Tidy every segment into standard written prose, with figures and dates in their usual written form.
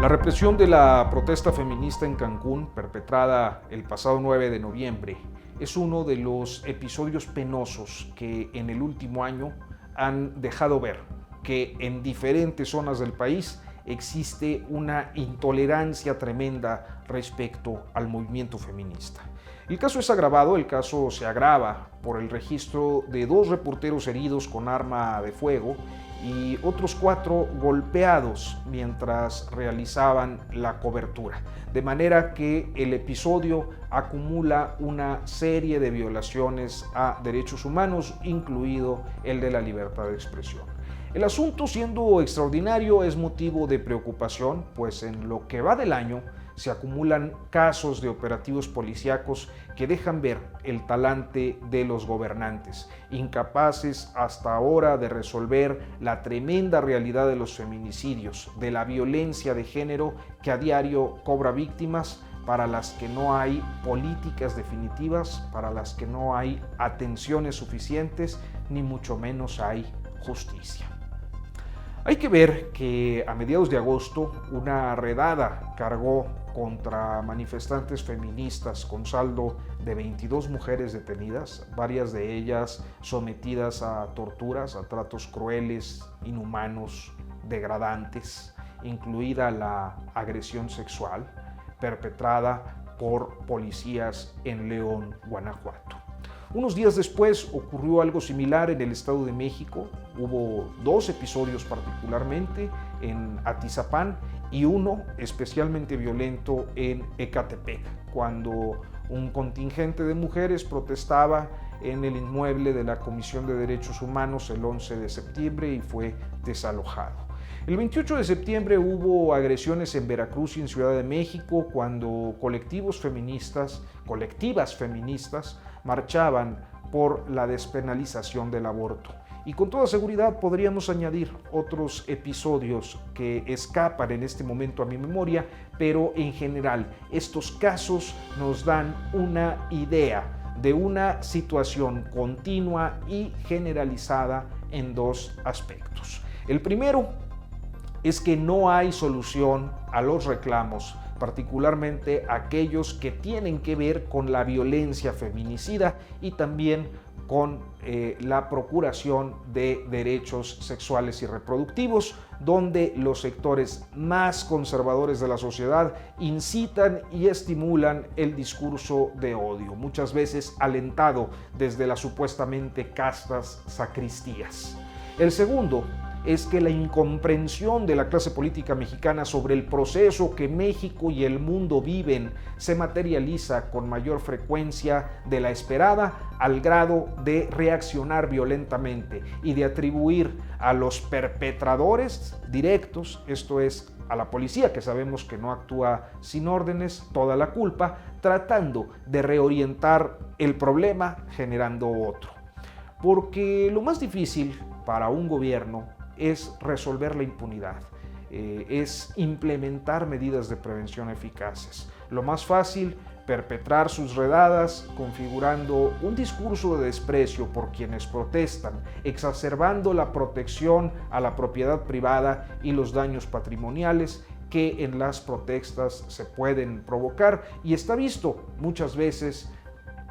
La represión de la protesta feminista en Cancún, perpetrada el pasado 9 de noviembre, es uno de los episodios penosos que en el último año han dejado ver que en diferentes zonas del país existe una intolerancia tremenda respecto al movimiento feminista. El caso es agravado, el caso se agrava por el registro de 2 reporteros heridos con arma de fuego y otros 4 golpeados mientras realizaban la cobertura. De manera que el episodio acumula una serie de violaciones a derechos humanos, incluido el de la libertad de expresión. El asunto, siendo extraordinario, es motivo de preocupación, pues en lo que va del año se acumulan casos de operativos policíacos que dejan ver el talante de los gobernantes, incapaces hasta ahora de resolver la tremenda realidad de los feminicidios, de la violencia de género que a diario cobra víctimas, para las que no hay políticas definitivas, para las que no hay atenciones suficientes, ni mucho menos hay justicia. Hay que ver que a mediados de agosto una redada cargó contra manifestantes feministas con saldo de 22 mujeres detenidas, varias de ellas sometidas a torturas, a tratos crueles, inhumanos, degradantes, incluida la agresión sexual perpetrada por policías en León, Guanajuato. Unos días después ocurrió algo similar en el Estado de México. Hubo 2 episodios particularmente en Atizapán y uno especialmente violento en Ecatepec, cuando un contingente de mujeres protestaba en el inmueble de la Comisión de Derechos Humanos el 11 de septiembre y fue desalojado. El 28 de septiembre hubo agresiones en Veracruz y en Ciudad de México cuando colectivas feministas marchaban por la despenalización del aborto. Y con toda seguridad podríamos añadir otros episodios que escapan en este momento a mi memoria, pero en general estos casos nos dan una idea de una situación continua y generalizada en 2 aspectos. El primero es que no hay solución a los reclamos, particularmente aquellos que tienen que ver con la violencia feminicida y también con la procuración de derechos sexuales y reproductivos, donde los sectores más conservadores de la sociedad incitan y estimulan el discurso de odio, muchas veces alentado desde las supuestamente castas sacristías. El segundo es que la incomprensión de la clase política mexicana sobre el proceso que México y el mundo viven se materializa con mayor frecuencia de la esperada, al grado de reaccionar violentamente y de atribuir a los perpetradores directos, esto es, a la policía, que sabemos que no actúa sin órdenes, toda la culpa, tratando de reorientar el problema generando otro. Porque lo más difícil para un gobierno es resolver la impunidad, es implementar medidas de prevención eficaces. Lo más fácil, perpetrar sus redadas configurando un discurso de desprecio por quienes protestan, exacerbando la protección a la propiedad privada y los daños patrimoniales que en las protestas se pueden provocar, y está visto muchas veces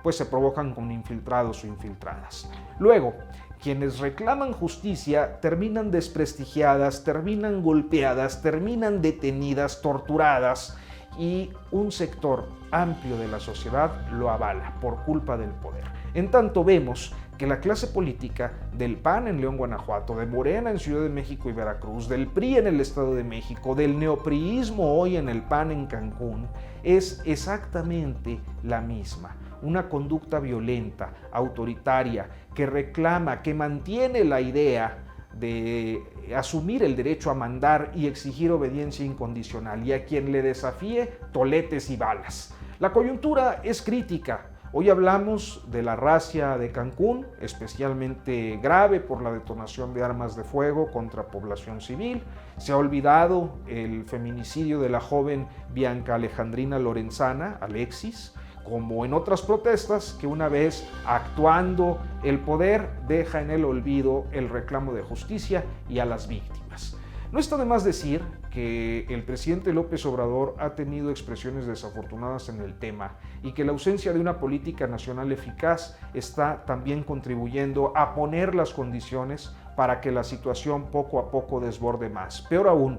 pues se provocan con infiltrados o infiltradas. Luego, quienes reclaman justicia terminan desprestigiadas, terminan golpeadas, terminan detenidas, torturadas, y un sector amplio de la sociedad lo avala por culpa del poder. En tanto vemos que la clase política del PAN en León, Guanajuato, de Morena en Ciudad de México y Veracruz, del PRI en el Estado de México, del neopriismo hoy en el PAN en Cancún, es exactamente la misma. Una conducta violenta, autoritaria, que reclama, que mantiene la idea de asumir el derecho a mandar y exigir obediencia incondicional, y a quien le desafíe, toletes y balas. La coyuntura es crítica. Hoy hablamos de la razzia de Cancún, especialmente grave por la detonación de armas de fuego contra población civil. Se ha olvidado el feminicidio de la joven Bianca Alejandrina Lorenzana, Alexis, como en otras protestas que una vez actuando el poder deja en el olvido el reclamo de justicia y a las víctimas. No está de más decir que el presidente López Obrador ha tenido expresiones desafortunadas en el tema y que la ausencia de una política nacional eficaz está también contribuyendo a poner las condiciones para que la situación poco a poco desborde más. Peor aún,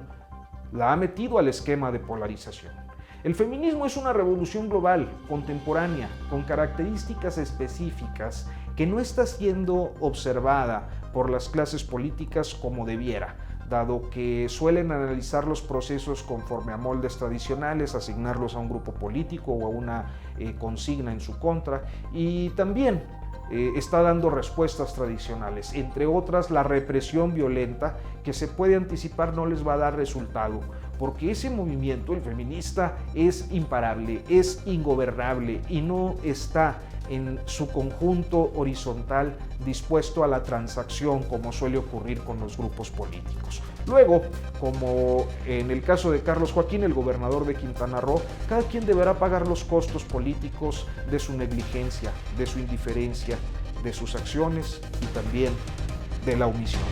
la ha metido al esquema de polarización. El feminismo es una revolución global, contemporánea, con características específicas que no está siendo observada por las clases políticas como debiera, dado que suelen analizar los procesos conforme a moldes tradicionales, asignarlos a un grupo político o a una consigna en su contra, y también está dando respuestas tradicionales, entre otras la represión violenta que se puede anticipar no les va a dar resultado, porque ese movimiento, el feminista, es imparable, es ingobernable y no está en su conjunto horizontal dispuesto a la transacción como suele ocurrir con los grupos políticos. Luego, como en el caso de Carlos Joaquín, el gobernador de Quintana Roo, cada quien deberá pagar los costos políticos de su negligencia, de su indiferencia, de sus acciones y también de la omisión.